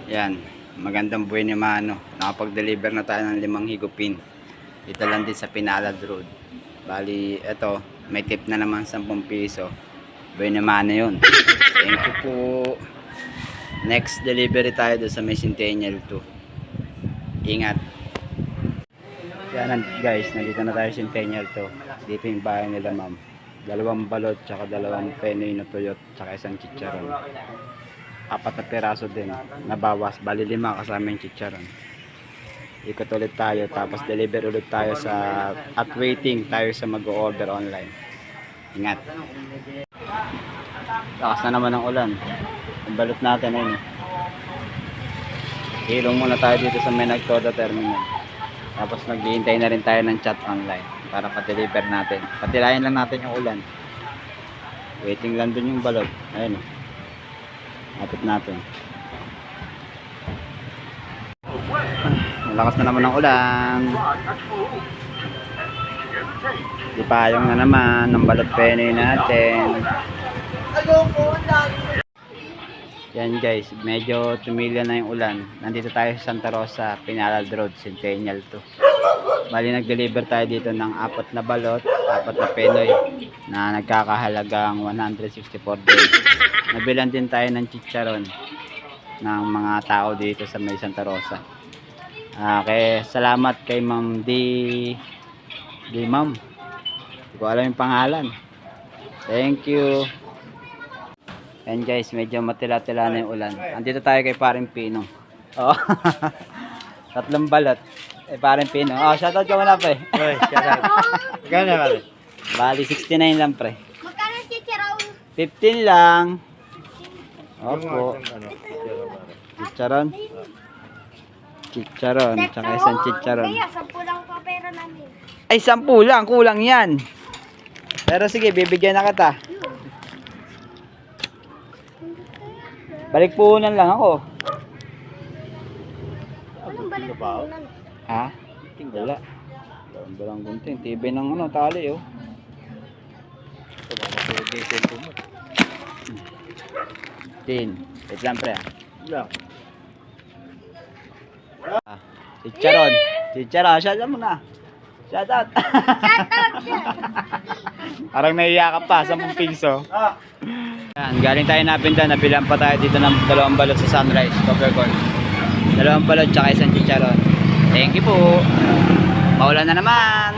Yan, magandang buhay ni Mano. Nakapag-deliver na tayo ng 5 higupin. Dito lang din sa Pinalad Road. Bali, eto, may tip na naman 10 piso. Buhay ni Mano yun. Thank you po. Next delivery tayo doon sa may Centennial 2. Ingat. Yan guys, nandito na tayo sa Centennial 2. Dito yung bahay nila ma'am. 2 balot, tsaka 2 penoy na tuyot, tsaka 1 chicharon. 4 na piraso din nabawas, bali 5 kasama yung chicharon. Ikot ulit tayo, tapos deliver ulit tayo sa at waiting tayo sa mag-order online. Ingat. Lakas na naman ang ulan. Ang balot natin ayun. Hilong muna tayo dito sa may Nagtoda terminal. Tapos naghihintay na rin tayo ng chat online para pa-deliver natin. Patilayan lang natin yung ulan. Waiting lang dun yung balot. Ayun. Atip natin. Malakas na naman ang ulan. Dipayong na naman ng balot penoy natin. Yan guys, medyo tumila na yung ulan. Nandito tayo sa Santa Rosa, Pinalad Road, Centennial 2. Bali nag-deliver tayo dito ng 4 na balot, 4 na penoy na nagkakahalagang 164 days. Nabilan din tayo ng chicharon ng mga tao dito sa may Santa Rosa. Kaya salamat kay Ma'am di Ma'am. Hindi ko alam yung pangalan. Thank you. Yan guys, medyo matila-tila na yung ulan. Andito tayo kay Paring Pino. Oh. 3 balot. Paring Pino. Oh, shoutout ka muna pre. Oy, shoutout. Magkano na pare? Bali 69 lang pre. Magkano chicharon? 15 lang. Opo. Chicharon. Chicharon. Tsaka 1 chicharon. Kaya 10 lang pa pera namin. Ay, 10 lang. Kulang yan. Pero sige, bibigyan na kita. Balik puhunan lang ako. Anong balik puhunan? Ha? Wala. Walang gunting. Tibay ng tali oh. Tin. Wait lang pre. Chicharon. Chicharon. Shoutout mo na. Shoutout. Parang naiiyak ka pa. 10 piso. Yan, galing tayo napinda. Nabilang pa tayo dito ng 2 balot sa Sunrise. Covercorn. 2 balot tsaka 1 chicharon. Thank you po. Maulan na naman.